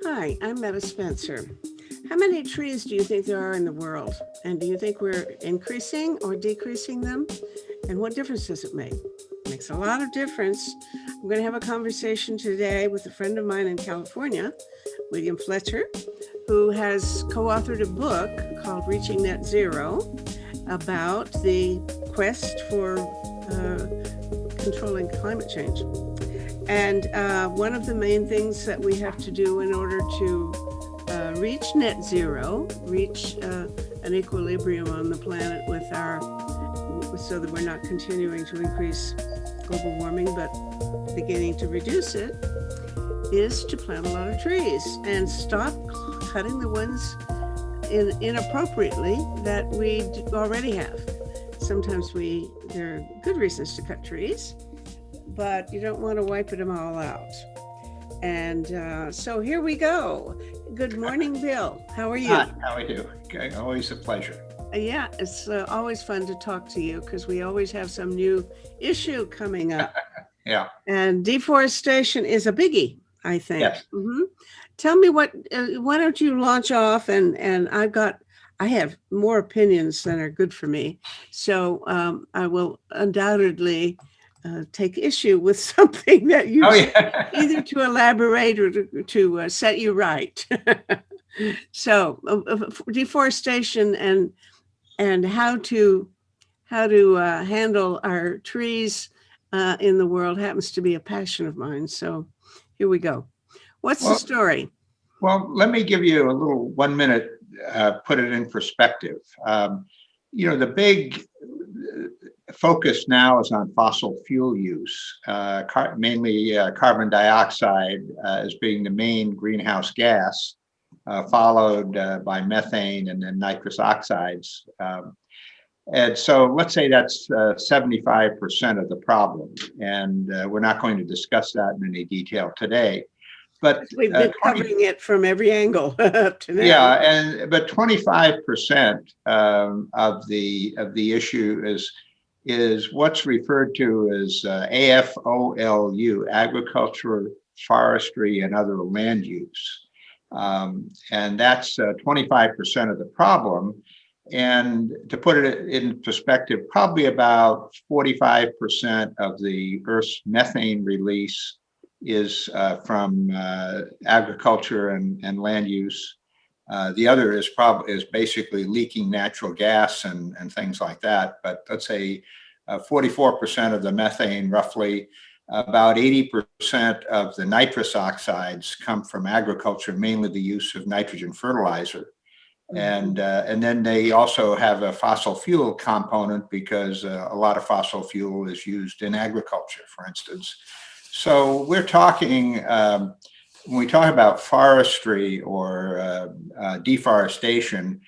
Hi, I'm Meta Spencer. How many trees do you think there are in the world? And do you think we're increasing or decreasing them? And what difference does it make? It makes a lot of difference. I'm going to have a conversation today with a friend of mine in California, William Fletcher, who has co authored a book called Reaching Net Zero about the quest for controlling climate change. And one of the main things that we have to do in order to reach net zero, reach an equilibrium on the planet with so that we're not continuing to increase global warming, but beginning to reduce it, is to plant a lot of trees and stop cutting the ones inappropriately that we already have. Sometimes there are good reasons to cut trees, but you don't want to wipe them all out. And so here we go. Good morning, Bill. How are you? Hi, how are you? Okay, always a pleasure. Yeah, it's always fun to talk to you because we always have some new issue coming up. Yeah. And deforestation is a biggie, I think. Yes. Mm-hmm. Tell me why don't you launch off? And I have more opinions than are good for me. So I will undoubtedly take issue with something that you say, Yeah. either to elaborate or to set you right. So deforestation and how to handle our trees in the world happens to be a passion of mine. So here we go. What's the Well, story? let me give you a little 1 minute, put it in perspective. The big focus now is on fossil fuel use, mainly carbon dioxide as being the main greenhouse gas, followed by methane and then nitrous oxides. And so let's say that's 75% of the problem. And we're not going to discuss that in any detail today. But we've been covering it from every angle up to now. Yeah, but 25% of the issue is what's referred to as AFOLU, agriculture, forestry, and other land use. And that's 25% of the problem. And to put it in perspective, probably about 45% of the Earth's methane release is from agriculture and land use. The other is basically leaking natural gas and things like that. But let's say 44% of the methane, roughly about 80% of the nitrous oxides come from agriculture, mainly the use of nitrogen fertilizer. And then they also have a fossil fuel component because a lot of fossil fuel is used in agriculture, for instance. So we're talking, when we talk about forestry or deforestation,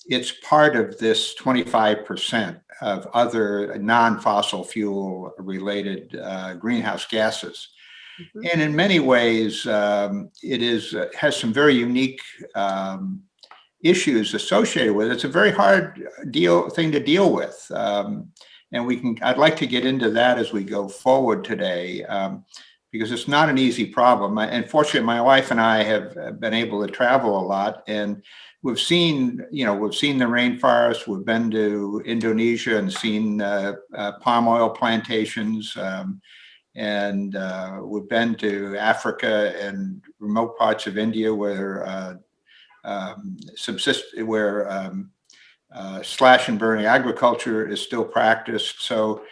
it's part of this 25% of other non-fossil fuel related greenhouse gases. Mm-hmm. And in many ways, it has some very unique issues associated with it. It's a very hard thing to deal with. And I'd like to get into that as we go forward today, because it's not an easy problem. Unfortunately, my wife and I have been able to travel a lot, and we've seen the rainforest. We've been to Indonesia and seen palm oil plantations, and we've been to Africa and remote parts of India where slash and burning agriculture is still practiced. So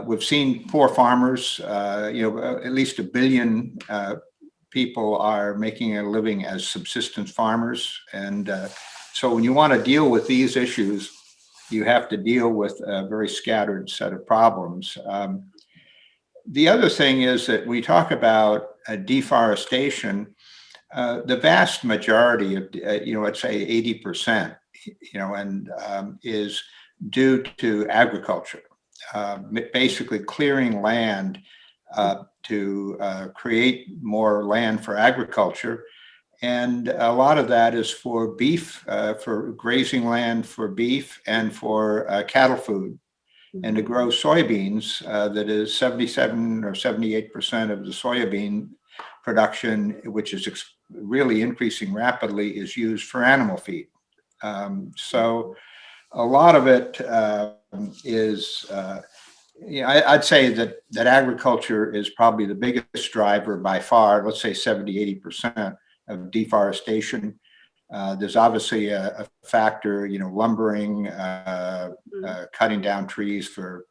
we've seen poor farmers, at least 1 billion people are making a living as subsistence farmers. And so when you want to deal with these issues, you have to deal with a very scattered set of problems. The other thing is that we talk about deforestation. The vast majority of, let's say 80%, is due to agriculture, basically clearing land to create more land for agriculture. And a lot of that is for beef, for grazing land for beef and for cattle food. And to grow soybeans, that is 77 or 78% of the soybean production, which is really increasing rapidly is used for animal feed. So a lot of it is, I'd say that agriculture is probably the biggest driver by far, let's say 70–80% of deforestation. There's obviously a factor, lumbering, cutting down trees to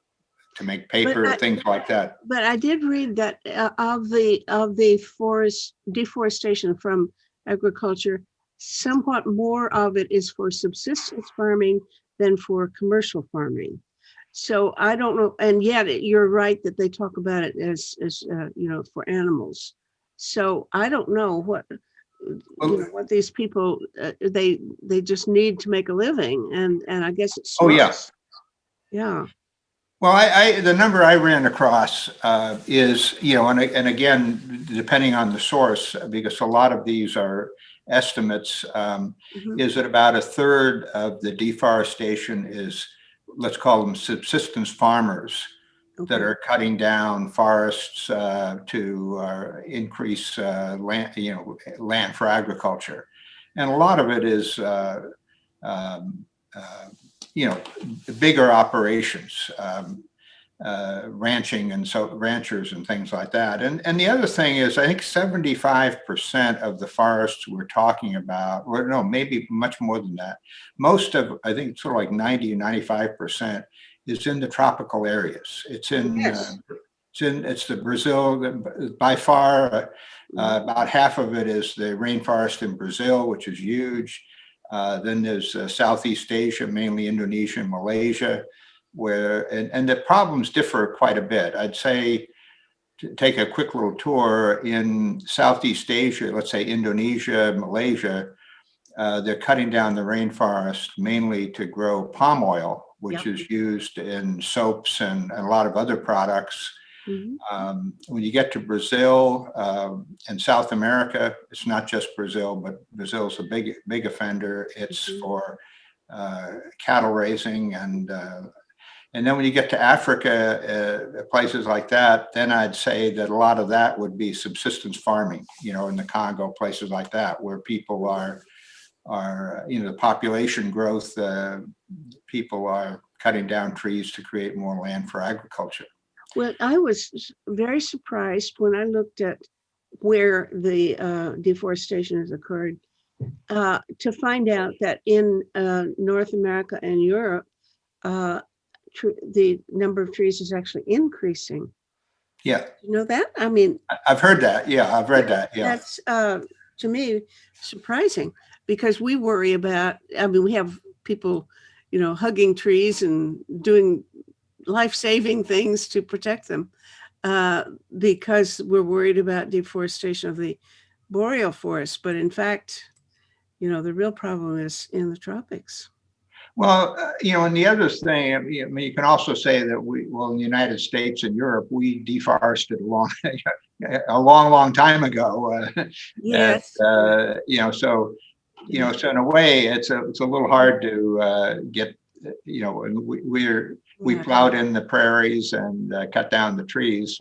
make paper, things like that. But I did read that of the forest deforestation from agriculture, somewhat more of it is for subsistence farming than for commercial farming. So I don't know, and yet you're right that they talk about it as for animals. So I don't know what what these people they just need to make a living, and I guess it's smart. Oh yes, yeah. Well, the number I ran across is, and again, depending on the source, because a lot of these are estimates, is that about a third of the deforestation is, let's call them subsistence farmers that are cutting down forests to increase land for agriculture, and a lot of it is bigger operations, ranching and ranchers and things like that. And the other thing is, I think 75% of the forests we're talking about, or no, maybe much more than that. Most of, I think sort of like 90–95% is in the tropical areas. It's in, it's the Brazil, by far, about half of it is the rainforest in Brazil, which is huge. Then there's Southeast Asia, mainly Indonesia and Malaysia, where, and the problems differ quite a bit. I'd say, to take a quick little tour in Southeast Asia, let's say Indonesia, Malaysia, they're cutting down the rainforest mainly to grow palm oil, which is used in soaps and a lot of other products. When you get to Brazil and South America, it's not just Brazil, but Brazil's a big offender. It's for cattle raising, and then when you get to Africa, places like that, then I'd say that a lot of that would be subsistence farming. In the Congo, places like that, where people are the population growth, people are cutting down trees to create more land for agriculture. Well, I was very surprised when I looked at where the deforestation has occurred to find out that in North America and Europe, the number of trees is actually increasing. Yeah. You know that? I mean, I've heard that. Yeah, I've read that. Yeah. That's, to me, surprising, because we worry about, we have people, hugging trees and doing life-saving things to protect them because we're worried about deforestation of the boreal forest. But in fact, the real problem is in the tropics. Well, and the other thing, you can also say that in the United States and Europe, we deforested a long time ago. Yes. So in a way, it's a little hard to get. We plowed in the prairies and cut down the trees.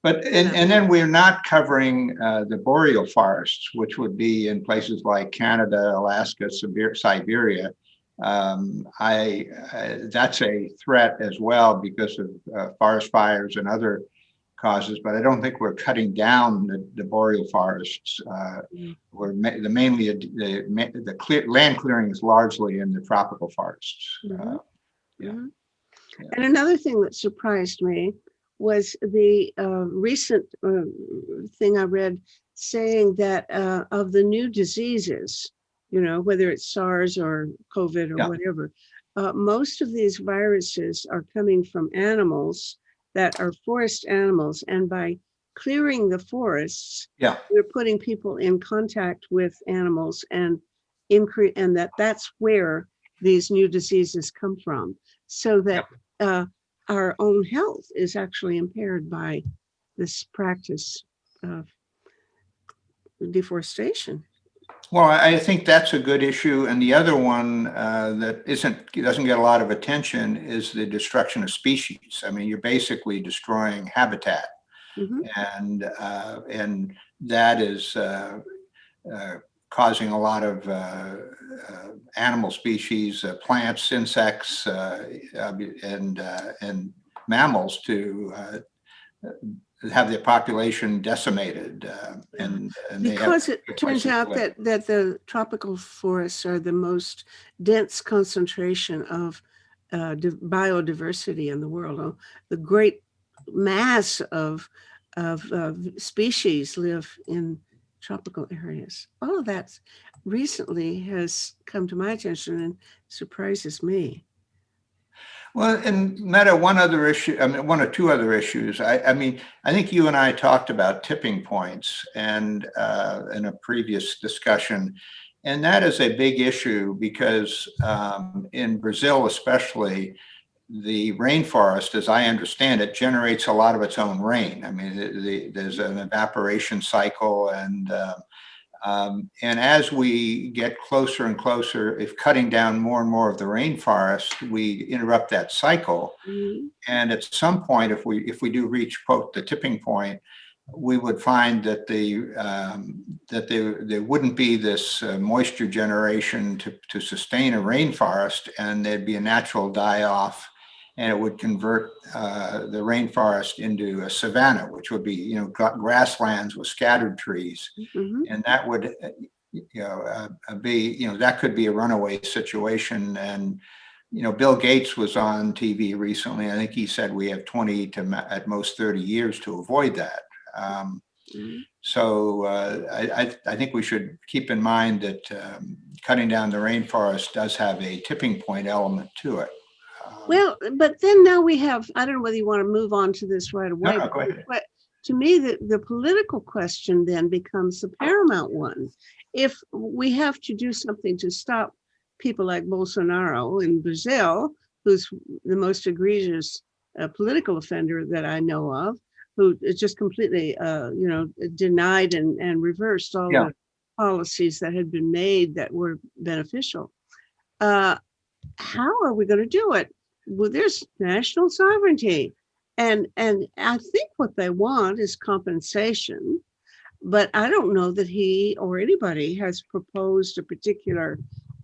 But then we're not covering the boreal forests, which would be in places like Canada, Alaska, Siberia. That's a threat as well because of forest fires and other causes. But I don't think we're cutting down the boreal forests. We're mainly the land clearing is largely in the tropical forests. And another thing that surprised me was the recent thing I read saying that of the new diseases, whether it's SARS or COVID or whatever, most of these viruses are coming from animals that are forest animals. And by clearing the forests, we're putting people in contact with animals and that's where these new diseases come from. So that our own health is actually impaired by this practice of deforestation. Well, I think that's a good issue. And the other one that doesn't get a lot of attention is the destruction of species. I mean, you're basically destroying habitat. And that is, causing a lot of animal species, plants, insects, and mammals to have their population decimated, and they have Because it turns places to out live. that the tropical forests are the most dense concentration of biodiversity in the world. The great mass of species live in tropical areas. All of that recently has come to my attention and surprises me. Well, and Meta, one other issue, I mean, one or two other issues. I mean, I think you and I talked about tipping points and in a previous discussion, and that is a big issue because in Brazil, especially, the rainforest, as I understand it, generates a lot of its own rain. I mean, there's an evaporation cycle, and as we get closer and closer, if cutting down more and more of the rainforest, we interrupt that cycle. Mhm. And at some point, if we do reach, quote, the tipping point, we would find that there wouldn't be this moisture generation to sustain a rainforest, and there'd be a natural die-off, and it would convert the rainforest into a savanna, which would be grasslands with scattered trees, Mhm. and that would that could be a runaway situation. And Bill Gates was on TV recently. I think he said we have 20 to at most 30 years to avoid that. Mhm. So I think we should keep in mind that cutting down the rainforest does have a tipping point element to it. Well, but then now we have, I don't know whether you want to move on to this right No, away, no, go ahead. but to me, the political question then becomes the paramount one. If we have to do something to stop people like Bolsonaro in Brazil, who's the most egregious political offender that I know of, who is just completely, denied and reversed all Yeah. the policies that had been made that were beneficial. Uh, how are we going to do it? Well, there's national sovereignty. And I think what they want is compensation, but I don't know that he or anybody has proposed a particular,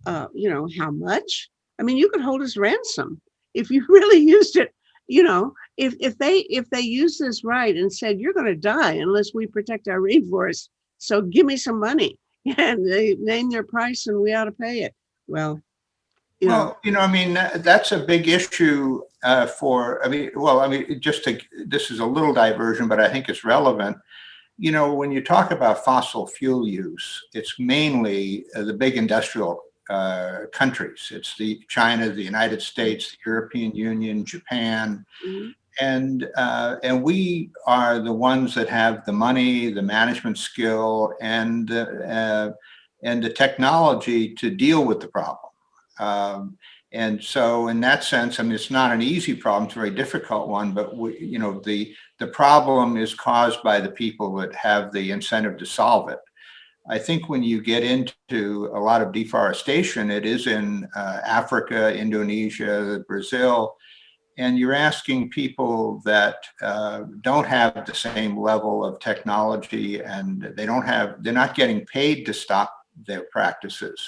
how much. I mean, you could hold his ransom if you really used it. If they use this right and said you're going to die unless we protect our rainforest, so give me some money, and they name their price and we ought to pay it. Well, you know, Well, I mean, that's a big issue this is a little diversion, but I think it's relevant. When you talk about fossil fuel use, it's mainly the big industrial countries. It's the China, the United States, the European Union, Japan, mhm, and we are the ones that have the money, the management skill, and the technology to deal with the problem. And so, in that sense, I mean, it's not an easy problem; it's a very difficult one. But the problem is caused by the people that have the incentive to solve it. I think when you get into a lot of deforestation, it is in Africa, Indonesia, Brazil, and you're asking people that don't have the same level of technology, and they're not getting paid to stop their practices.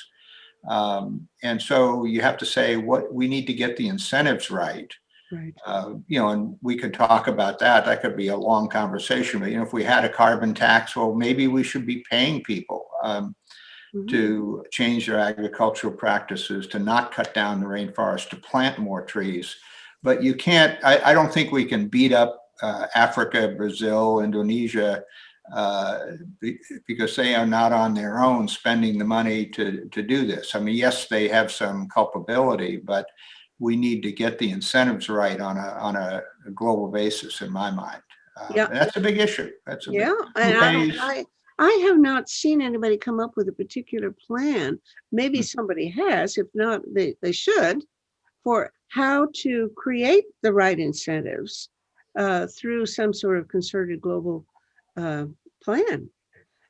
And so you have to say what we need to get the incentives right. right. And we could talk about that. That could be a long conversation. But if we had a carbon tax, well, maybe we should be paying people Mhm. to change their agricultural practices, to not cut down the rainforest, to plant more trees. But you can't. I don't think we can beat up Africa, Brazil, Indonesia, because they are not on their own spending the money to do this. I mean, yes, they have some culpability, but we need to get the incentives right on a global basis, in my mind. Yeah, And that's a big issue. That's a big. yeah. Who And pays? I have not seen anybody come up with a particular plan. Maybe somebody has. If not, they should, for how to create the right incentives through some sort of concerted global plan. Do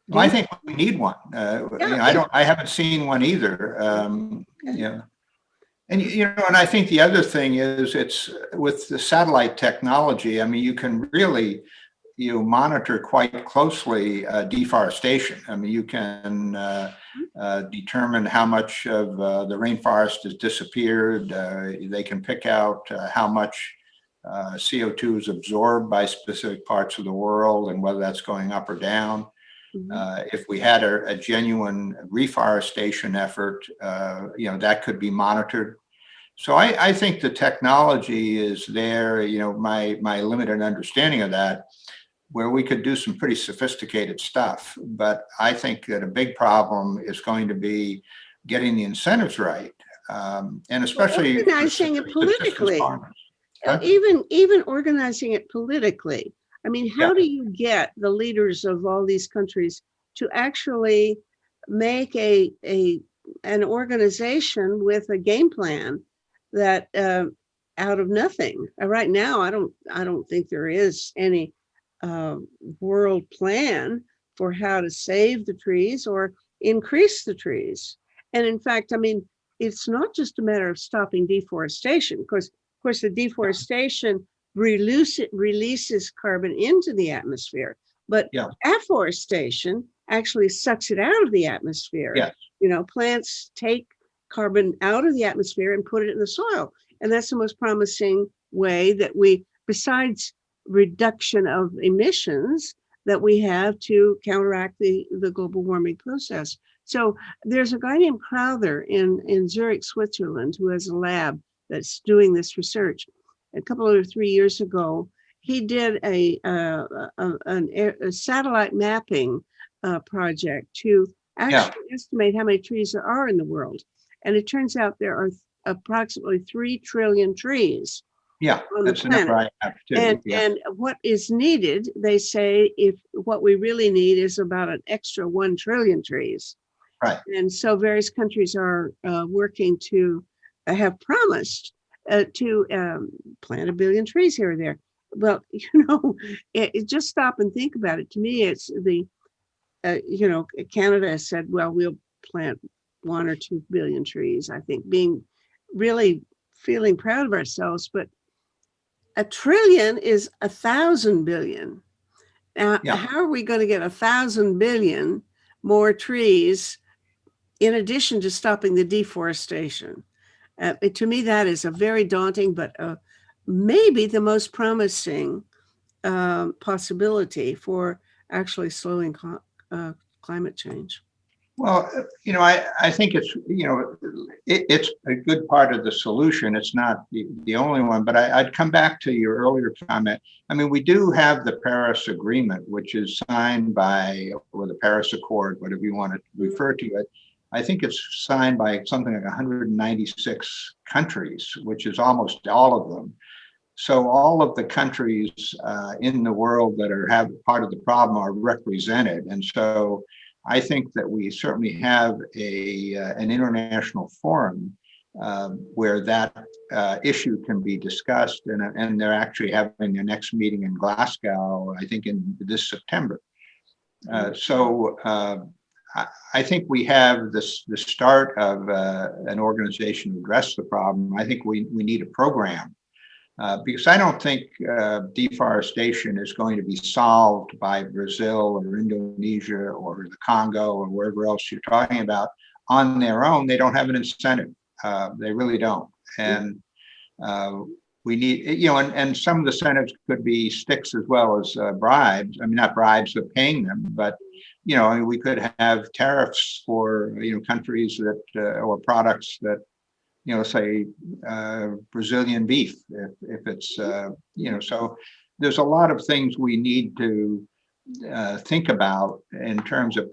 Well, I you? think we need one. Yeah, I haven't seen one either. okay. And and I think the other thing is it's with the satellite technology. I mean, you can really you monitor quite closely deforestation. I mean, you can determine how much of the rainforest has disappeared. They can pick out how much CO2 is absorbed by specific parts of the world and whether that's going up or down. If we had a genuine reforestation effort, that could be monitored. So I think the technology is there, my limited understanding of that, where we could do some pretty sophisticated stuff. But I think that a big problem is going to be getting the incentives right. And especially organizing it politically. Huh? Even organizing it politically. I mean, how Yeah. do you get the leaders of all these countries to actually make an organization with a game plan that out of nothing? Right now, I don't think there is any world plan for how to save the trees or increase the trees. And in fact, I mean, it's not just a matter of stopping deforestation. Of course, the deforestation releases carbon into the atmosphere, but afforestation actually sucks it out of the atmosphere. Yeah. Plants take carbon out of the atmosphere and put it in the soil. And that's the most promising way that we, besides reduction of emissions, that we have to counteract the global warming process. So there's a guy named Crowther in Zurich, Switzerland, who has a lab that's doing this research. A couple or 3 years ago, he did a satellite mapping project to actually estimate how many trees there are in the world. And it turns out there are approximately 3 trillion trees on the planet. And what is needed, they say, if what we really need is about an extra 1 trillion trees. Right. And so various countries are working to have promised to plant 1 billion trees here or there. Well, just stop and think about it. To me, it's Canada has said, well, we'll plant 1 or 2 billion trees, I think, being really feeling proud of ourselves. But 1 trillion is 1,000 billion. Now, how are we going to get 1,000 billion more trees in addition to stopping the deforestation? To me, that is a very daunting, but maybe the most promising possibility for actually slowing climate change. Well, I think it's, it's a good part of the solution. It's not the only one, but I'd come back to your earlier comment. I mean, we do have the Paris Agreement, which is signed by, or the Paris Accord, whatever you want to refer to it. I think it's signed by something like 196 countries, which is almost all of them. So all of the countries in the world that have part of the problem are represented. And so I think that we certainly have an international forum where that issue can be discussed, and they're actually having their next meeting in Glasgow, I think in this September. So I think we have the start of an organization to address the problem. I think we need a program. Because I don't think deforestation is going to be solved by Brazil or Indonesia or the Congo or wherever else you're talking about on their own. They don't have an incentive. They really don't. And we need, and some of the incentives could be sticks as well as bribes. I mean, not bribes, but paying them. But, we could have tariffs for, countries that, or products that, say Brazilian beef, if it's, so there's a lot of things we need to think about in terms of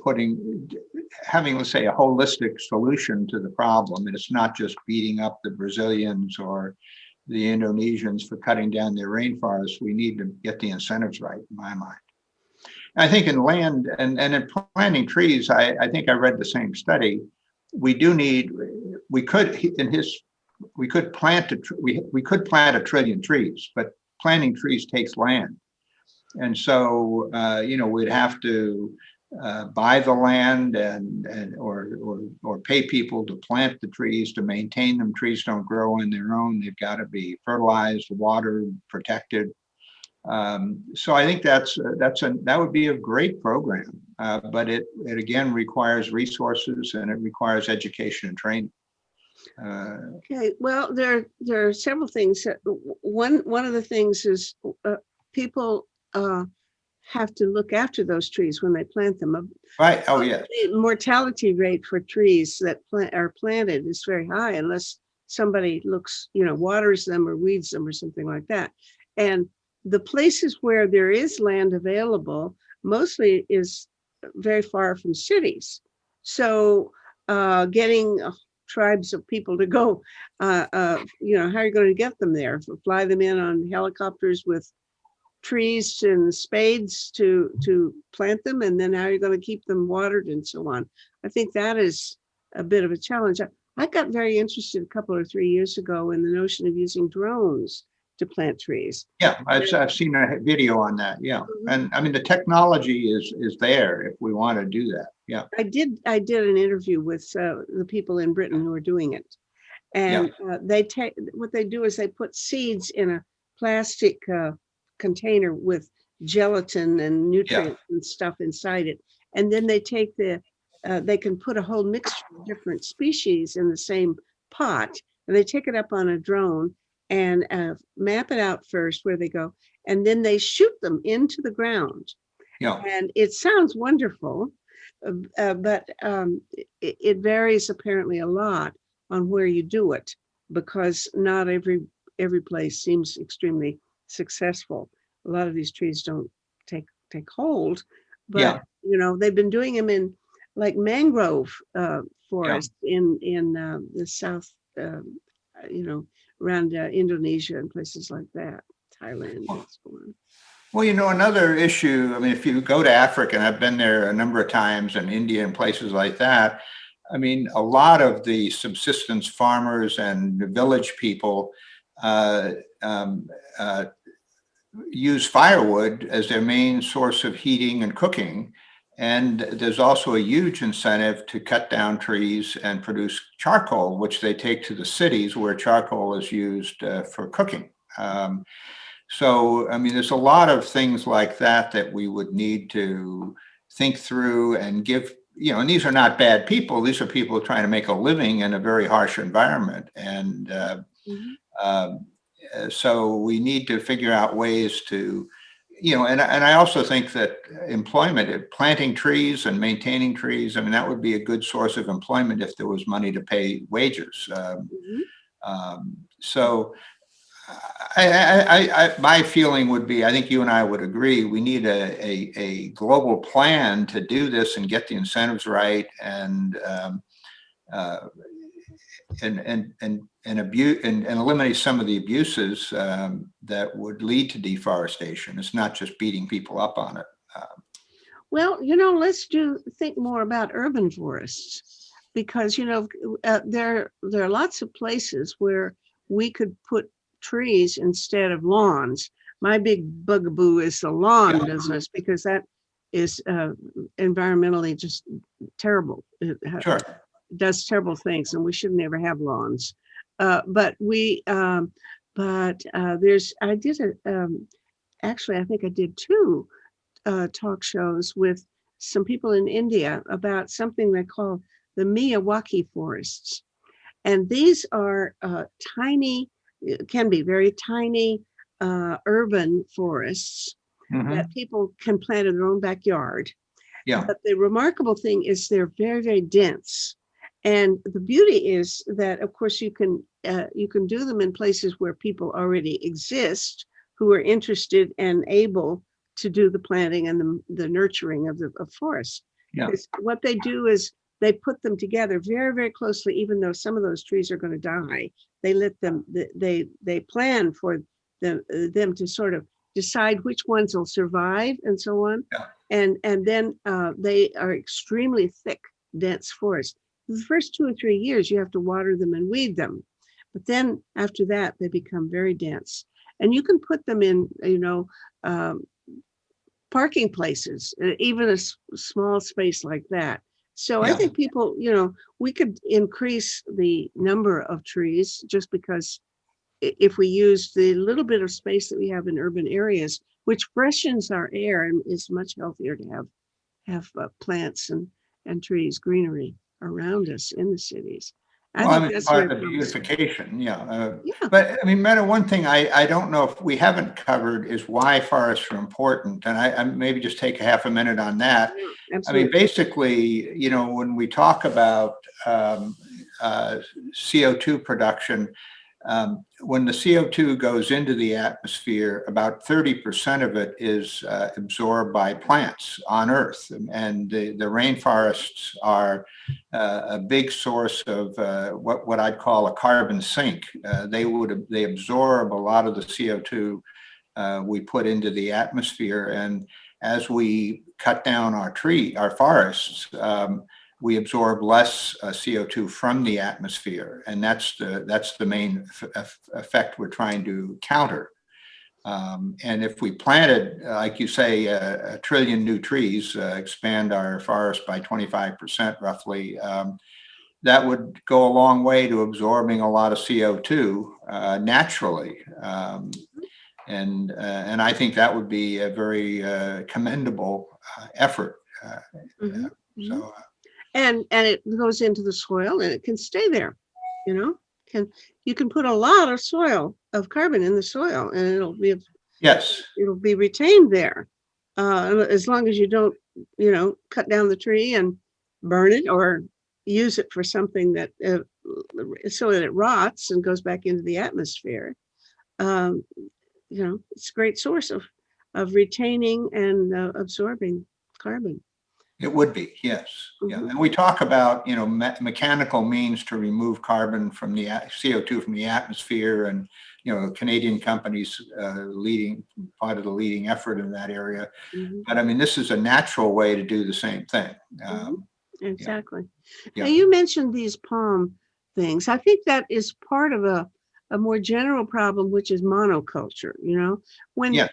having, let's say, a holistic solution to the problem. And it's not just beating up the Brazilians or the Indonesians for cutting down their rainforests. We need to get the incentives right, in my mind. I think in land and in planting trees, I think I read the same study. We could plant 1 trillion trees, but planting trees takes land. And so, we'd have to buy the land or pay people to plant the trees, to maintain them. Trees don't grow on their own. They've got to be fertilized, watered, protected. So I think that would be a great program, but it again requires resources and it requires education and training. Okay, well, there are several things. One of the things is people have to look after those trees when they plant them. Right. Oh, yes. The mortality rate for trees that are planted is very high unless somebody waters them or weeds them or something like that. And the places where there is land available mostly is very far from cities. So getting tribes of people to go, how are you going to get them there? Fly them in on helicopters with trees and spades to plant them, and then how are you going to keep them watered and so on? I think that is a bit of a challenge. I got very interested a couple or 3 years ago in the notion of using drones to plant trees. Yeah, I've seen a video on that. Yeah, and I mean the technology is there if we want to do that. Yeah, I did an interview with the people in Britain who are doing it, and they take what they do is they put seeds in a plastic container with gelatin and nutrients and stuff inside it, and then they take they can put a whole mixture of different species in the same pot, and they take it up on a drone and map it out first where they go, and then they shoot them into the ground. Yeah, and it sounds wonderful, but it varies apparently a lot on where you do it, because not every place seems extremely successful. A lot of these trees don't take hold, but they've been doing them in like mangrove forests in the south, around Indonesia and places like that, Thailand and so on. Well, another issue, I mean, if you go to Africa, and I've been there a number of times, and India and places like that, I mean, a lot of the subsistence farmers and the village people use firewood as their main source of heating and cooking. And there's also a huge incentive to cut down trees and produce charcoal, which they take to the cities where charcoal is used for cooking. So, I mean, there's a lot of things like that we would need to think through and give, and these are not bad people. These are people trying to make a living in a very harsh environment. And so we need to figure out ways to, and I also think that employment, planting trees and maintaining trees, I mean, that would be a good source of employment if there was money to pay wages. So my feeling would be, I think you and I would agree, we need a global plan to do this and get the incentives right and eliminate some of the abuses that would lead to deforestation. It's not just beating people up on it. Well, let's think more about urban forests, because there are lots of places where we could put trees instead of lawns. My big bugaboo is the lawn business, because that is environmentally just terrible. It does terrible things, and we should never have lawns. But I think I did 2 talk shows with some people in India about something they call the Miyawaki Forests. And these are can be very tiny urban forests that people can plant in their own backyard. But the remarkable thing is they're very, very dense. And the beauty is that, of course, you can do them in places where people already exist who are interested and able to do the planting and the nurturing of forests. What they do is they put them together very, very closely, even though some of those trees are going to die. They let them, they plan for them to sort of decide which ones will survive and so on. And then they are extremely thick, dense forests. The first 2 or 3 years, you have to water them and weed them. But then after that, they become very dense. And you can put them in, parking places, even a small space like that. So I think people, we could increase the number of trees just because if we use the little bit of space that we have in urban areas which freshens our air and is much healthier to have plants and trees, greenery around us in the cities. I Well, I think mean, that's part very of the promising. beautification, yeah. Yeah, But I mean, Meta, one thing I don't know if we haven't covered is why forests are important. And I maybe just take a half a minute on that. yeah, I mean, absolutely. basically, when we talk about um, CO2 production, when the CO2 goes into the atmosphere, about 30% of it is absorbed by plants on Earth. And the rainforests are a big source of what I'd call a carbon sink. They absorb a lot of the CO2 we put into the atmosphere. And as we cut down our forests, we absorb less CO2 from the atmosphere, and that's the main effect we're trying to counter. And if we planted, like you say, a trillion new trees, expand our forest by 25% roughly, that would go a long way to absorbing a lot of CO2 naturally. And I think that would be a very commendable effort. Hmm. Hmm. So And it goes into the soil and it can stay there. You know, can you can put a lot of soil of carbon in the soil and yes, it'll be retained there, as long as you don't, cut down the tree and burn it or use it for something that so that it rots and goes back into the atmosphere. Um, it's a great source of retaining and absorbing carbon. it would be, yes. Yeah. Hmm. And we talk about, mechanical means to remove carbon from the CO2 from the atmosphere, and, Canadian companies leading part of the leading effort in that area. Hmm. But I mean, this is a natural way to do the same thing. Hmm. Yeah, Exactly. Now yeah, you mentioned these palm things. I think that is part of a more general problem, which is monoculture. When yeah,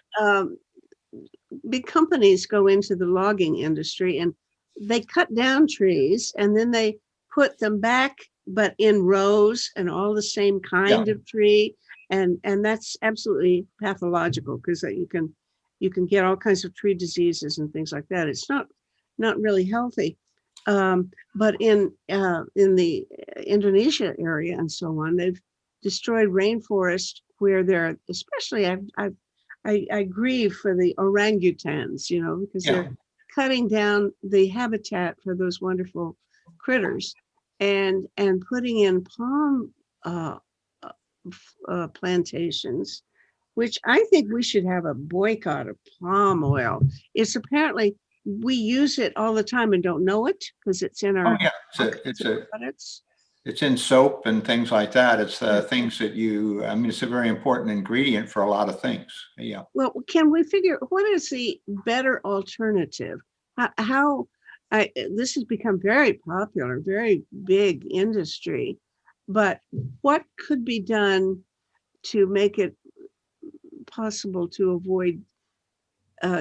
big companies go into the logging industry and they cut down trees and then they put them back, but in rows and all the same yeah. kind of tree. And that's absolutely pathological because you can get all kinds of tree diseases and things like that. It's not really healthy. But in the Indonesia area and so on, they've destroyed rainforest where they're, especially I grieve for the orangutans, because Yeah. they're cutting down the habitat for those wonderful critters and putting in palm uh, plantations, which I think we should have a boycott of palm oil. It's apparently we use it all the time and don't know it because it's in Oh, our yeah. all kinds of products. It's in soap and things like that. It's Yeah. things that I mean, it's a very important ingredient for a lot of things. Yeah. Well, can we figure what is the better alternative? How this has become very popular, very big industry, but what could be done to make it possible to avoid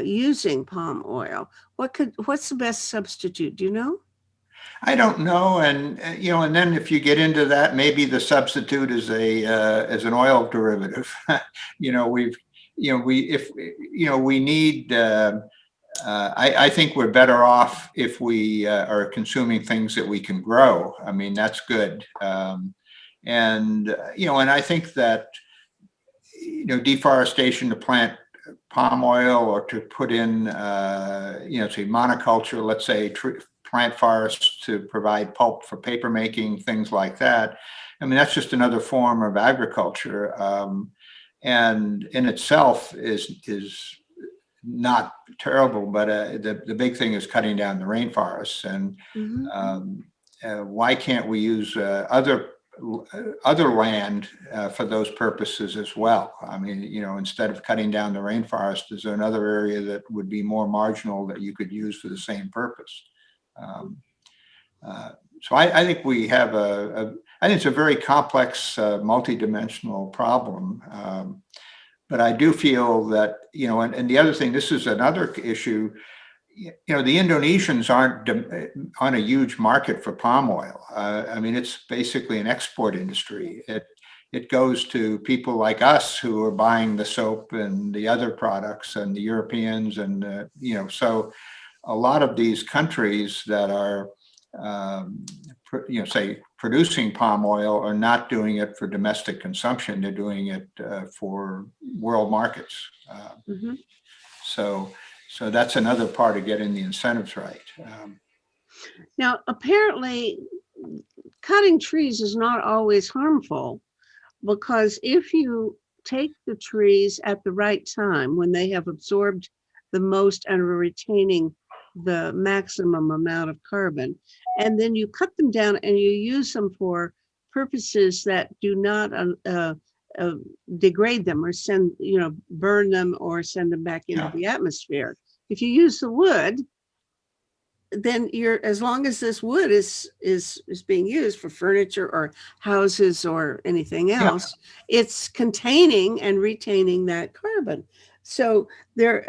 using palm oil? What's the best substitute? Do you know? I don't know. And, and then if you get into that, maybe the substitute is as an oil derivative. We've, we, if, we need, I think we're better off if we are consuming things that we can grow. I mean, that's good. And I think that, deforestation to plant palm oil or to put in, say monoculture, let's say plant forests to provide pulp for paper making, things like that. I mean, that's just another form of agriculture. And in itself is not terrible, but the big thing is cutting down the rainforests. And Hmm. um, why can't we use other land for those purposes as well? I mean, instead of cutting down the rainforest, is there another area that would be more marginal that you could use for the same purpose? Um, so I think we have I think it's a very complex, multidimensional problem. But I do feel that, and the other thing, this is another issue, the Indonesians aren't on a huge market for palm oil. I mean, it's basically an export industry. it goes to people like us who are buying the soap and the other products, and the Europeans, and so a lot of these countries that are say producing palm oil are not doing it for domestic consumption. They're doing it for world markets. Mhm. So that's another part of getting the incentives right. Now, apparently, cutting trees is not always harmful, because if you take the trees at the right time, when they have absorbed the most and are retaining the maximum amount of carbon, and then you cut them down and you use them for purposes that do not uh, degrade them or burn them or send them back into Yeah, the atmosphere. If you use the wood, then you're, as long as this wood is being used for furniture or houses or anything yeah, else, it's containing and retaining that carbon. So there,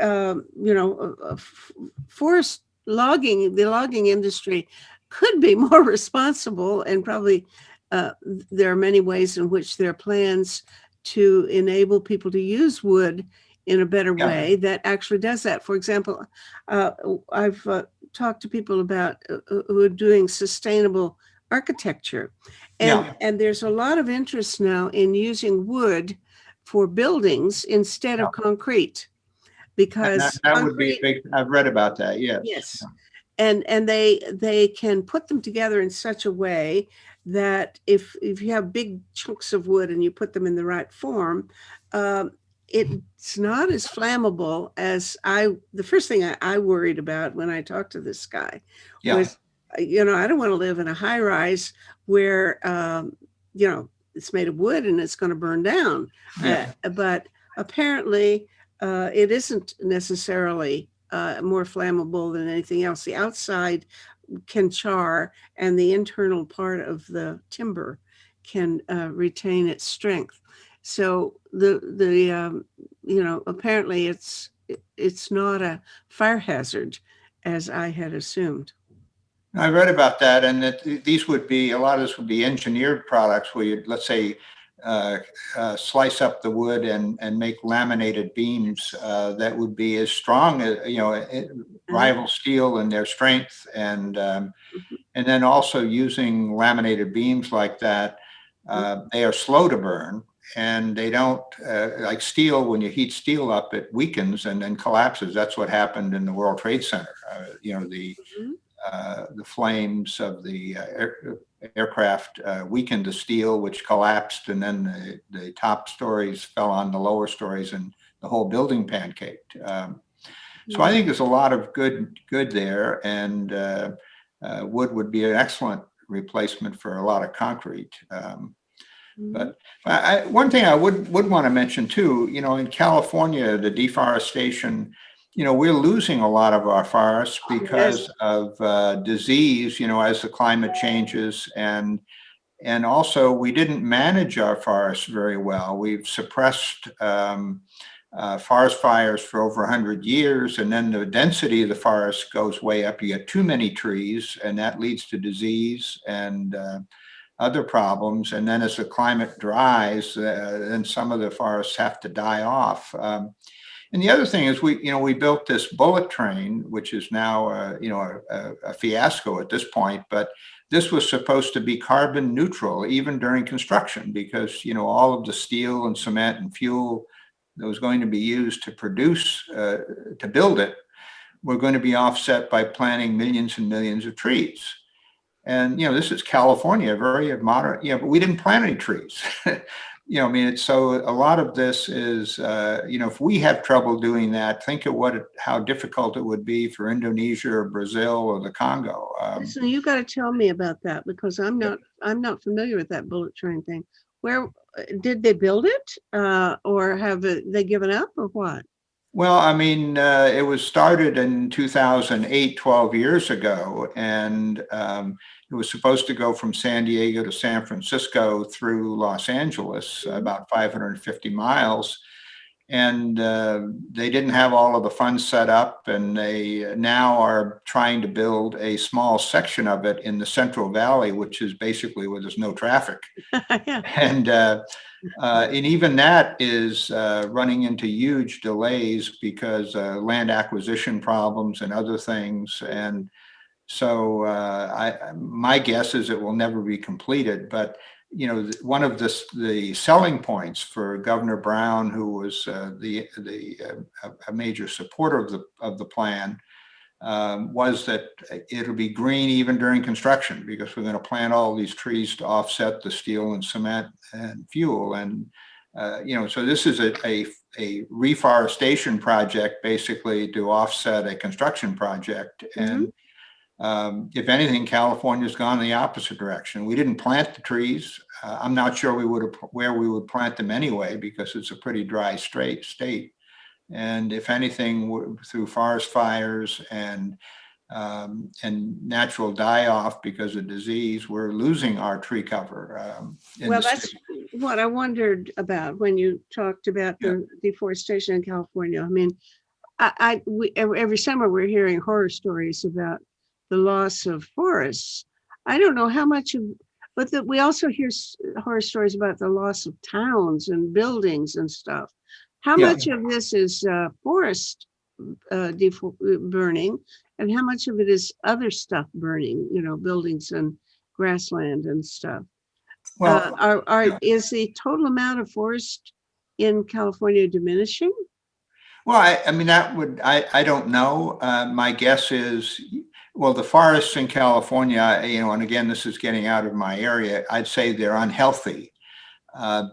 forest logging, the logging industry could be more responsible, and probably there are many ways in which there are plans to enable people to use wood in a better yeah, way that actually does that. For example, I've talk to people about who are doing sustainable architecture, and yeah, there's a lot of interest now in using wood for buildings instead yeah. of concrete, And because that would be a concrete, big. I've read about that. Yes. yes, and they can put them together in such a way that if you have big chunks of wood and you put them in the right form, um, it's not as flammable as the first thing I worried about when I talked to this guy Yeah, was, I don't want to live in a high rise where, it's made of wood and it's going to burn down. yeah. But apparently, it isn't necessarily more flammable than anything else. The outside can char, and the internal part of the timber can retain its strength. So apparently it's not a fire hazard as I had assumed. I read about that, and that these would be, a lot of this would be engineered products where you, let's say, uh, slice up the wood and make laminated beams that would be as strong as, Uh-huh. rival steel in their strength, Mhm. and then also using laminated beams like that, they are slow to burn, and they don't, like steel, when you heat steel up, it weakens and then collapses. That's what happened in the World Trade Center. Mhm. The flames of the aircraft weakened the steel, which collapsed, and then the top stories fell on the lower stories, and the whole building pancaked. So I Mhm. think there's a lot of good there, and wood would be an excellent replacement for a lot of concrete. Mhm. But one thing I would want to mention too, in California, the deforestation, we're losing a lot of our forests Yes. because of disease, as the climate changes, and also we didn't manage our forests very well. We've suppressed forest fires for over 100 years, and then the density of the forest goes way up. You get too many trees, and that leads to disease and other problems. And then as the climate dries, then some of the forests have to die off. And the other thing is we built this bullet train, which is now a fiasco at this point. But this was supposed to be carbon neutral even during construction, because all of the steel and cement and fuel that was going to be used to produce to build it were going to be offset by planting millions and millions of trees. And this is California, very moderate, but we didn't plant any trees. I mean, it's, so a lot of this is, if we have trouble doing that, think of how difficult it would be for Indonesia or Brazil or the Congo. Listen, you got to tell me about that, because I'm not familiar with that bullet train thing. Where did they build it, or have they given up, or what? Well, I mean, it was started in 2008, 12 years ago, and it was supposed to go from San Diego to San Francisco through Los Angeles, Mhm. about 550 miles. and they didn't have all of the funds set up, and they now are trying to build a small section of it in the Central Valley, which is basically where there's no traffic. Yeah. And even that is running into huge delays because land acquisition problems and other things. And so my guess is it will never be completed. But one of the selling points for Governor Brown, who was a major supporter of the plan, was that it'll be green even during construction, because we're going to plant all these trees to offset the steel and cement and fuel. And so this is a reforestation project, basically, to offset a construction project. And if anything, California's gone in the opposite direction. We didn't plant the trees. I'm not sure where we would plant them anyway, because it's a pretty dry state. And if anything, through forest fires and natural die-off because of disease, we're losing our tree cover. Well, that's what I wondered about when you talked about the deforestation in California. I mean, every summer we're hearing horror stories about the loss of forests. I don't know how much of, but we also hear horror stories about the loss of towns and buildings and stuff. How much of this is forest burning, and how much of it is other stuff burning, buildings and grassland and stuff? Well, is the total amount of forest in California diminishing? Well, I mean, I don't know. My guess is, well, the forests in California, and again, this is getting out of my area, I'd say they're unhealthy.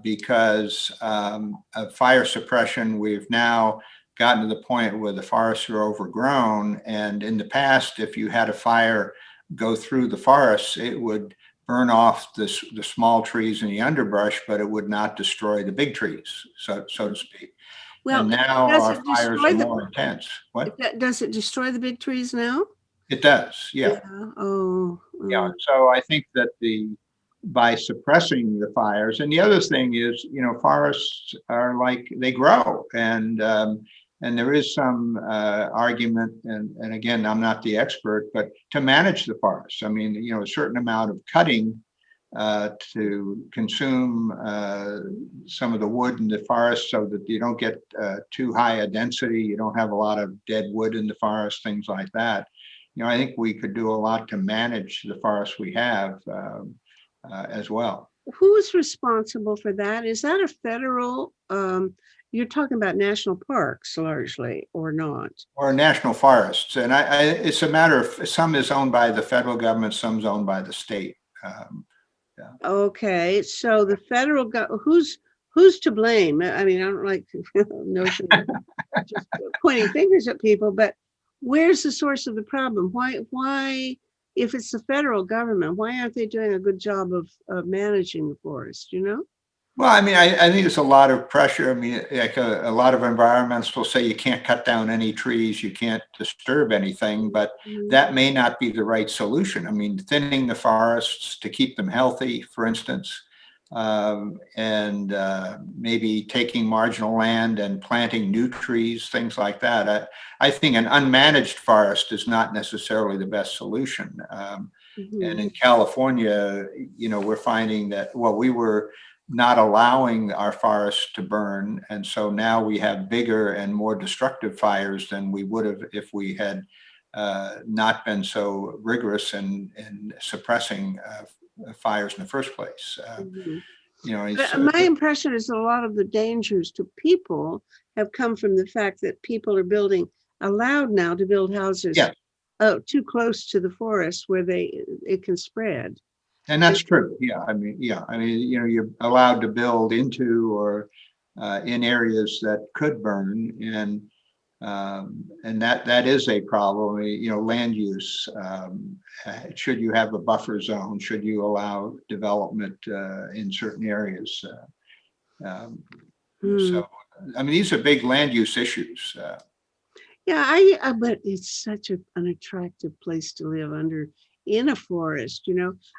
Because of fire suppression, we've now gotten to the point where the forests are overgrown. And in the past, if you had a fire go through the forests, it would burn off the small trees and the underbrush, but it would not destroy the big trees, so to speak. Well, and now our fires are more intense. What? Does it destroy the big trees now? It does, yeah. Oh. Yeah, so I think that by suppressing the fires. And the other thing is, forests are they grow, and there is some argument, and again, I'm not the expert, but to manage the forests, I mean, a certain amount of cutting to consume some of the wood in the forest so that you don't get too high a density, you don't have a lot of dead wood in the forest, things like that. I think we could do a lot to manage the forests we have. As well. Who's responsible for that? Is that a federal, you're talking about national parks largely, or not? Or national forests. And it's a matter of, some is owned by the federal government, some's owned by the state. Okay, so the federal government, who's to blame? I mean, I don't like the notion of just pointing fingers at people, but where's the source of the problem? Why? If it's the federal government, why aren't they doing a good job of managing the forest, Well, I mean, I think there's a lot of pressure. I mean, like a lot of environmentalists will say you can't cut down any trees, you can't disturb anything, but that may not be the right solution. I mean, thinning the forests to keep them healthy, for instance, and maybe taking marginal land and planting new trees, things like that. I think an unmanaged forest is not necessarily the best solution. And in California, we're finding that, well, we were not allowing our forests to burn. And so now we have bigger and more destructive fires than we would have if we had not been so rigorous in suppressing fires in the first place. My impression is a lot of the dangers to people have come from the fact that people are allowed now to build houses too close to the forest where it can spread. And that's true. I mean, you're allowed to build into or in areas that could burn, and that is a problem. Land use. Should you have a buffer zone? Should you allow development in certain areas? So, I mean, these are big land use issues. But it's such an unattractive place to live in a forest.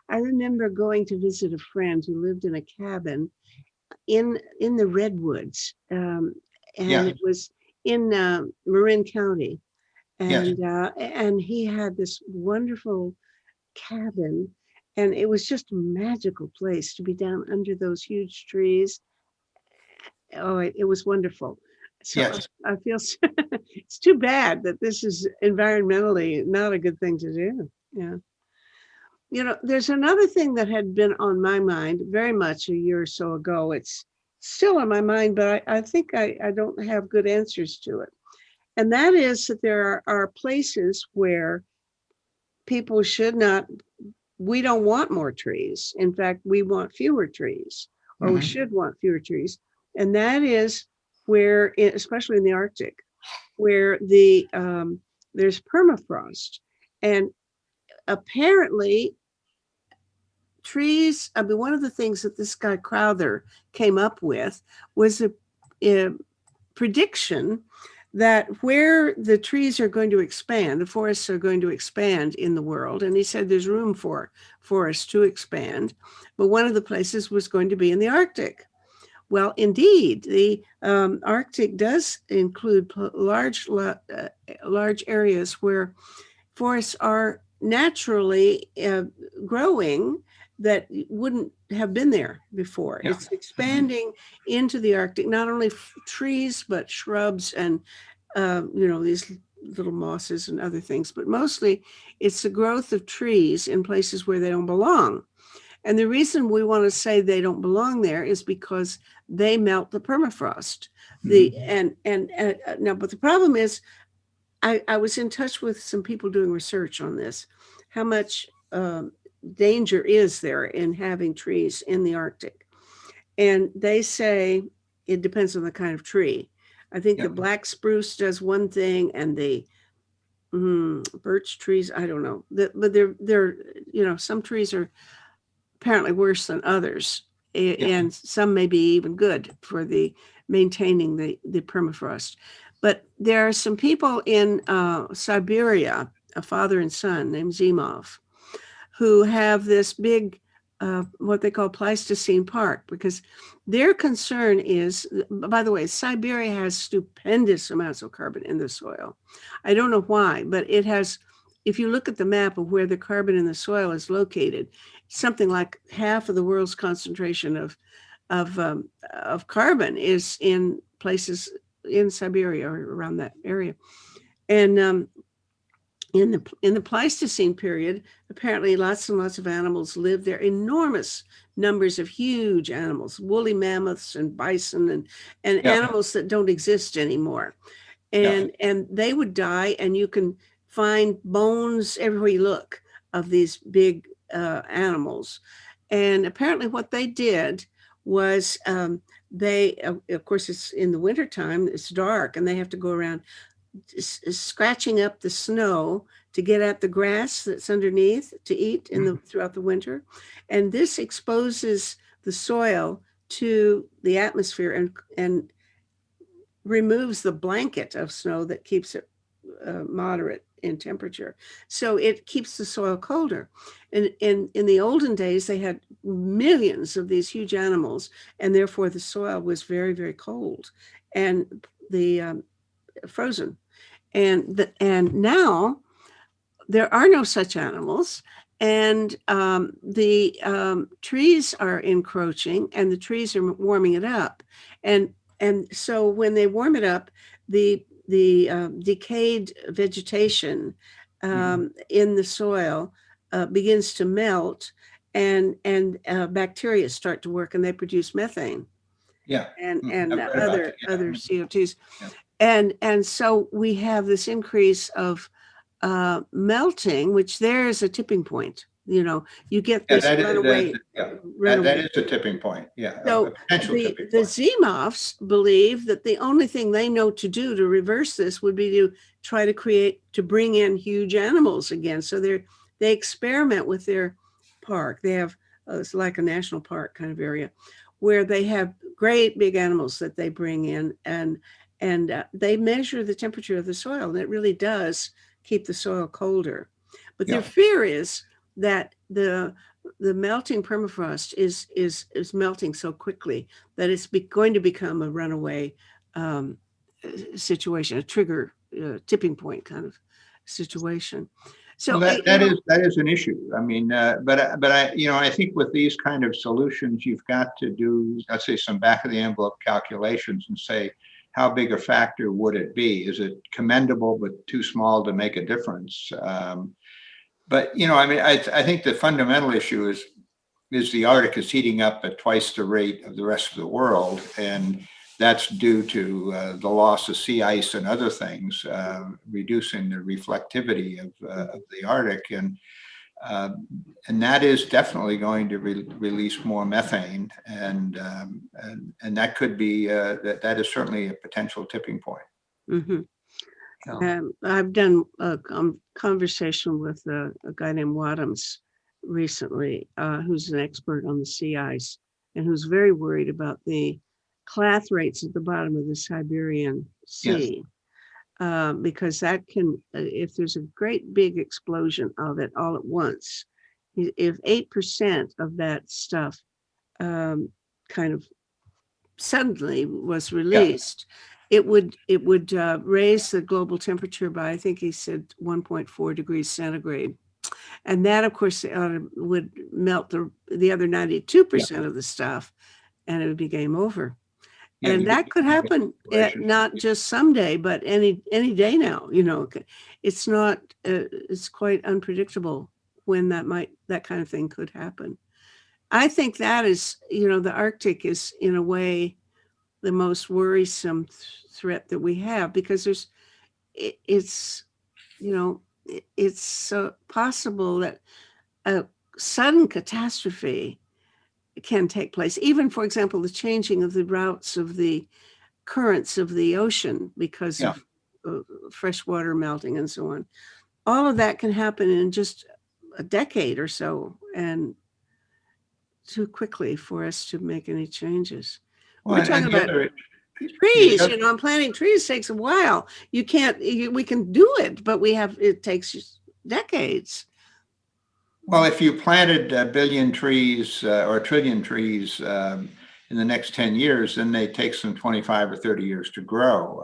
I remember going to visit a friend who lived in a cabin in the redwoods, and Yeah. it was in Marin County, Yes. and he had this wonderful cabin, and it was just a magical place to be down under those huge trees. Oh, it was wonderful. So Yes. I feel it's too bad that this is environmentally not a good thing to do. Yeah. There's another thing that had been on my mind very much a year or so ago. It's still on my mind, but I think I don't have good answers to it. And that is that there are places where people should not, we don't want more trees. In fact, we want fewer trees, or we Mhm. should want fewer trees. And that is where, especially in the Arctic, where there's permafrost. And apparently, trees, I mean, one of the things that this guy Crowther came up with was a prediction that where the trees are going to expand, the forests are going to expand in the world. And he said there's room for forests to expand. But one of the places was going to be in the Arctic. Well, indeed, the Arctic does include large areas where forests are naturally growing that wouldn't have been there before. Yeah. It's Mhm. expanding into the Arctic, not only trees, but shrubs and, these little mosses and other things, but mostly it's the growth of trees in places where they don't belong. And the reason we want to say they don't belong there is because they melt the permafrost. The Mhm. and now, but the problem is, I was in touch with some people doing research on this. How much danger is there in having trees in the Arctic? And they say it depends on the kind of tree. I think the Yeah. black spruce does one thing, and the birch trees, I don't know. But they're some trees are apparently worse than others, Yeah. and some may be even good for the maintaining the permafrost. But there are some people in Siberia, a father and son named Zimov, who have this big, what they call Pleistocene Park, because their concern is, by the way, Siberia has stupendous amounts of carbon in the soil. I don't know why, but it has, if you look at the map of where the carbon in the soil is located, something like half of the world's concentration of carbon is in places in Siberia or around that area. And in the Pleistocene period, apparently lots and lots of animals lived there. Enormous numbers of huge animals, woolly mammoths and bison and Yeah. animals that don't exist anymore. Yeah. And they would die, and you can find bones everywhere you look of these big animals. And apparently, what they did was of course, it's in the wintertime, it's dark, and they have to go around scratching up the snow to get at the grass that's underneath to eat Mhm. throughout the winter. And this exposes the soil to the atmosphere and removes the blanket of snow that keeps it moderate in temperature. So it keeps the soil colder. And in the olden days, they had millions of these huge animals, and therefore the soil was very, very cold and the frozen. And now there are no such animals, and the trees are encroaching, and the trees are warming it up, and so when they warm it up, the decayed vegetation Mhm. in the soil begins to melt, and bacteria start to work, and they produce methane Yeah. and Mhm. and I've uh, read about other that. Yeah. other Mhm. CO2s, Yeah. and so we have this increase of melting, which there is a tipping point. You get Yeah. this Yeah. That runaway. is a tipping point. Yeah. A So potential tipping the point. Zemoffs believe that the only thing they know to do to reverse this would be to try to bring in huge animals again. So they experiment with their park. They have it's like a national park kind of area where they have great big animals that they bring in, and they measure the temperature of the soil, and it really does keep the soil colder. But their Yeah. fear is that the melting permafrost is melting so quickly that it's going to become a runaway situation, a trigger, tipping point kind of situation. Well, So, that is an issue. I mean, but I, I think with these kind of solutions, you've got to do, let's say, some back of the envelope calculations and say, how big a factor would it be? Is it commendable but too small to make a difference? But I mean, I think the fundamental issue is the Arctic is heating up at twice the rate of the rest of the world, and that's due to the loss of sea ice and other things, reducing the reflectivity of the Arctic, and that is definitely going to release more methane, and that could be that is certainly a potential tipping point. mm-hmm. Yeah. I've done a conversation with a guy named Wadhams recently, who's an expert on the sea ice and who's very worried about the clathe rates at the bottom of the Siberian Yes. Sea, because that can, if there's a great big explosion of it all at once, if 8% of that stuff kind of suddenly was released, it would raise the global temperature by, I think he said, 1.4 degrees centigrade. And that, of course, would melt the other 92% of the stuff, and it would be game over. Yeah, And that could happen not just someday, but any day now. It's not. It's quite unpredictable when that kind of thing could happen. I think that is, the Arctic is in a way the most worrisome threat that we have, because it's possible that a sudden catastrophe can take place. Even, for example, the changing of the routes of the currents of the ocean because of fresh water melting and so on. All of that can happen in just a decade or so, and too quickly for us to make any changes. Well, We're talking about trees, and planting trees takes a while. We can do it, but it takes decades. Well, if you planted a billion trees or a trillion trees in the next 10 years, then they take some 25 or 30 years to grow.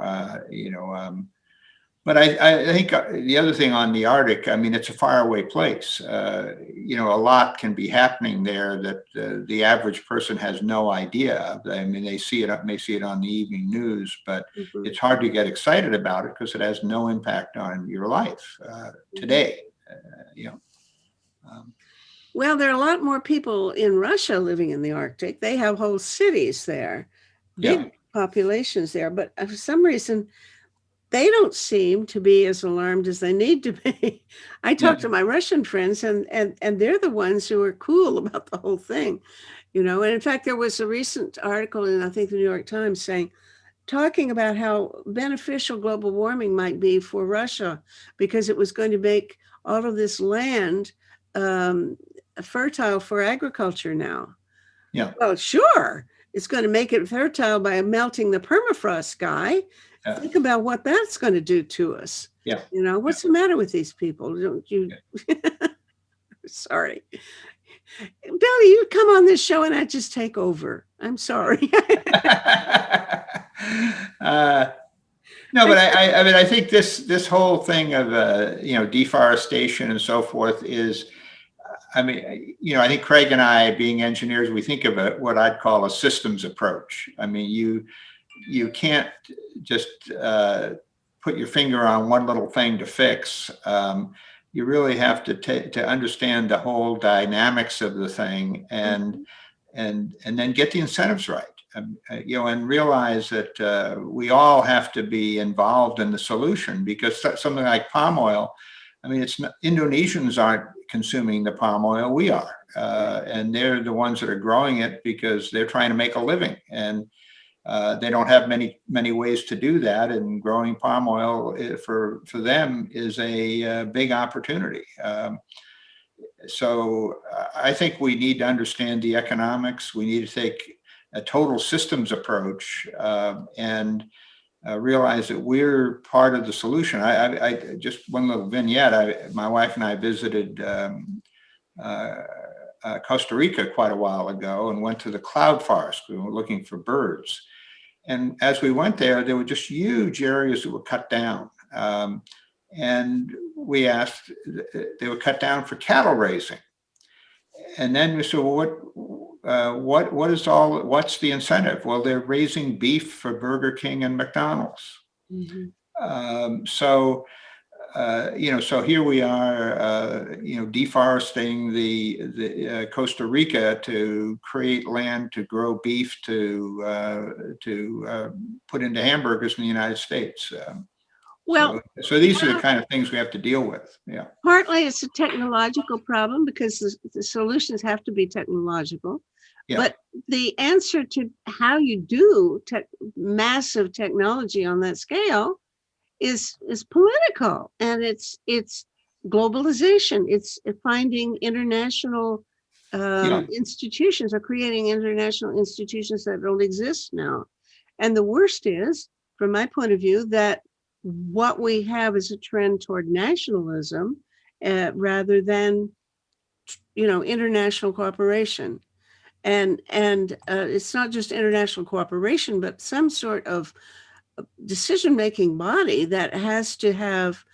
But I think the other thing on the Arctic, I mean, it's a faraway place. A lot can be happening there that the average person has no idea of. I mean, they may see it on the evening news, but it's hard to get excited about it because it has no impact on your life today. Well, there are a lot more people in Russia living in the Arctic. They have whole cities there, big populations there. But for some reason, they don't seem to be as alarmed as they need to be. I talk to my Russian friends, and they're the ones who are cool about the whole thing. And in fact, there was a recent article in, I think, the New York Times talking about how beneficial global warming might be for Russia, because it was going to make all of this land fertile for agriculture now. Yeah. Well, sure. It's going to make it fertile by melting the permafrost, guy. Think about what that's going to do to us. Yeah. What's the matter with these people? Don't you? Sorry. Billy, you come on this show and I just take over. I'm sorry. No, but I mean, I think this whole thing of deforestation and so forth is, I mean, I think Craig and I, being engineers, we think of it what I'd call a systems approach. I mean, you can't just put your finger on one little thing to fix. You really have to understand the whole dynamics of the thing, and then get the incentives right. And realize that we all have to be involved in the solution, because something like palm oil, I mean, Indonesians aren't consuming the palm oil, we are, and they're the ones that are growing it because they're trying to make a living, and they don't have many ways to do that. And growing palm oil for them is a big opportunity. So I think we need to understand the economics. We need to take a total systems approach and realize that we're part of the solution. I just one little vignette. My wife and I visited Costa Rica quite a while ago and went to the cloud forest. We were looking for birds. And as we went there were just huge areas that were cut down. And we asked, they were cut down for cattle raising. And then we said, well, what's the incentive? Well, they're raising beef for Burger King and McDonald's. So here we are, deforesting the Costa Rica to create land to grow beef to put into hamburgers in the United States. Well, so these are the kind of things we have to deal with. Yeah. Partly it's a technological problem because the solutions have to be technological. Yeah. But the answer to how you do massive technology on that scale is political, and it's globalization. It's finding international institutions, or creating international institutions that don't exist now. And the worst is, from my point of view, that what we have is a trend toward nationalism rather than, international cooperation. And it's not just international cooperation, but some sort of decision-making body that has to have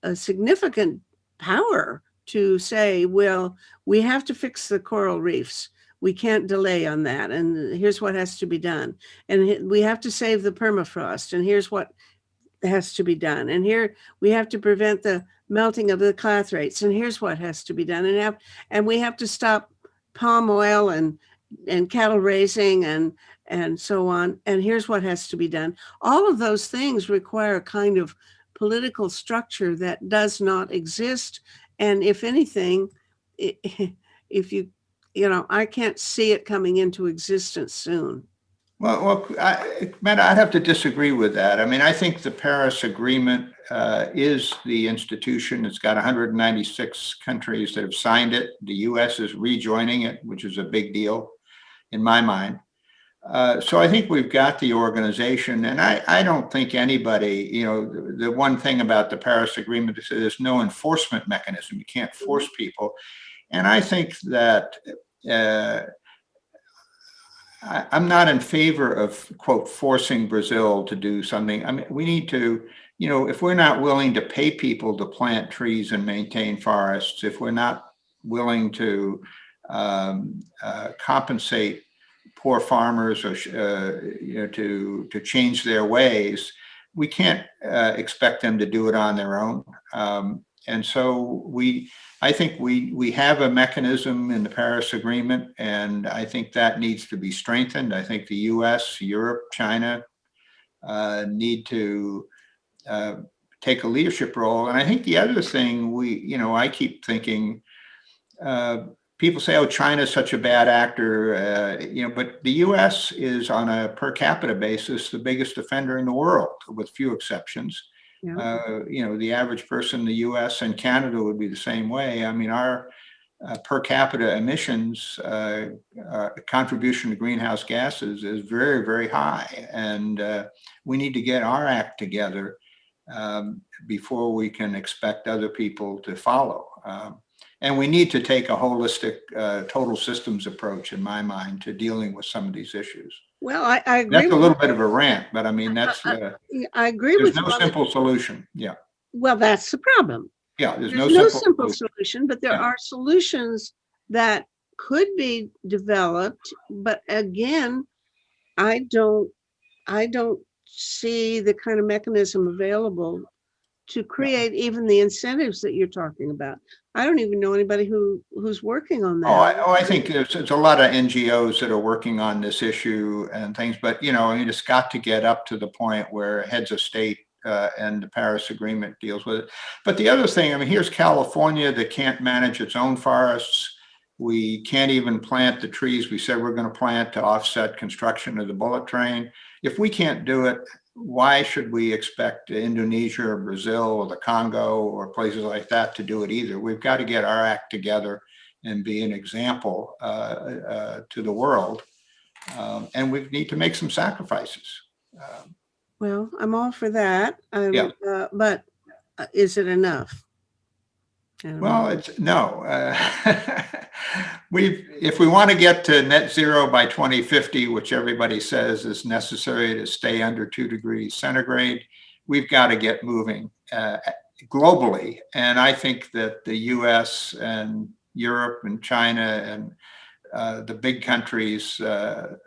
a significant power to say, well, we have to fix the coral reefs. We can't delay on that. And here's what has to be done. And we have to save the permafrost. And here's what has to be done. And here we have to prevent the melting of the clathrates. And here's what has to be done. And we have to stop palm oil and cattle raising and so on. And here's what has to be done. All of those things require a kind of political structure that does not exist. And if anything, I can't see it coming into existence soon. Well, Matt, I'd have to disagree with that. I mean, I think the Paris Agreement is the institution. It's got 196 countries that have signed it. The U.S. is rejoining it, which is a big deal in my mind. So I think we've got the organization, and I don't think anybody, the one thing about the Paris Agreement is there's no enforcement mechanism. You can't force people. And I think that I'm not in favor of, quote, forcing Brazil to do something. I mean, we need to, if we're not willing to pay people to plant trees and maintain forests, if we're not willing to compensate poor farmers or to change their ways, we can't expect them to do it on their own. And so I think we have a mechanism in the Paris Agreement, and I think that needs to be strengthened. I think the U.S., Europe, China need to take a leadership role. And I think the other thing I keep thinking, people say, oh, China's such a bad actor, but the U.S. is on a per capita basis the biggest offender in the world, with few exceptions. Yeah. The average person in the U.S. and Canada would be the same way. I mean, our per capita emissions contribution to greenhouse gases is very, very high. And we need to get our act together before we can expect other people to follow. And we need to take a holistic total systems approach, in my mind, to dealing with some of these issues. Well, I agree. That's a little bit of a rant, but I mean, that's I agree with you. There's no simple solution. Yeah. Well, that's the problem. Yeah, there's no simple solution, but there are solutions that could be developed. But again, I don't see the kind of mechanism available to create even the incentives that you're talking about. I don't even know anybody who's working on that. I think there's a lot of NGOs that are working on this issue and things, but it's got to get up to the point where heads of state and the Paris Agreement deals with it. But the other thing, here's California that can't manage its own forests. We can't even plant the trees we said we're going to plant to offset construction of the bullet train. If we can't do it, why should we expect Indonesia or Brazil or the Congo or places like that to do it either? We've got to get our act together and be an example to the world. And we need to make some sacrifices. Well, I'm all for that. Yeah. But is it enough? I don't Well, know. it's no. If we want to get to net zero by 2050, which everybody says is necessary to stay under 2 degrees centigrade, we've got to get moving globally. And I think that the US and Europe and China and the big countries that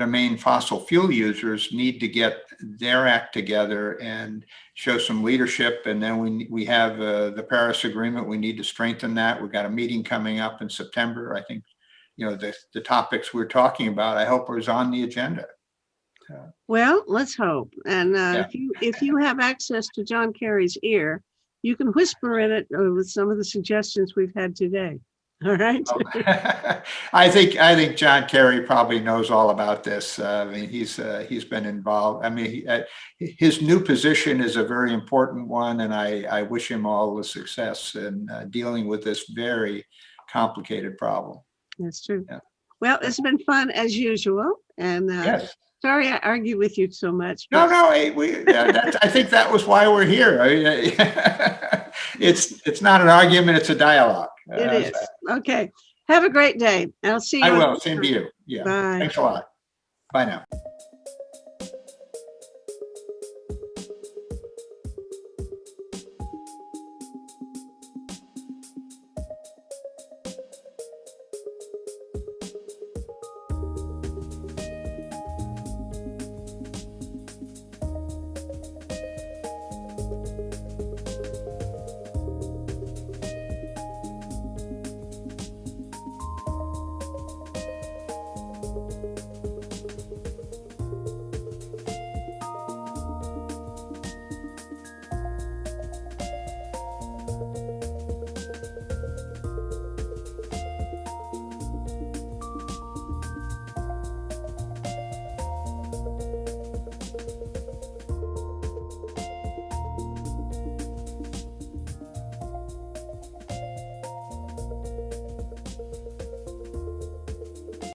are main fossil fuel users need to get their act together and show some leadership. And then we have the Paris Agreement. We need to strengthen that. We've got a meeting coming up in September. I think, the topics we're talking about, I hope is on the agenda. Well, let's hope. And Yeah. if you have access to John Kerry's ear, you can whisper in it with some of the suggestions we've had today. All right. I think John Kerry probably knows all about this. I mean, he's been involved. I mean, his new position is a very important one, and I wish him all the success in dealing with this very complicated problem. That's true. Yeah. Well, it's been fun as usual. And Yes. sorry I argue with you so much. No, But no. I think that was why we're here. I mean, it's not an argument; it's a dialogue. it is. Okay. Have a great day. I'll see you. I will. Same to you. Yeah. Bye. Thanks a lot. Bye now.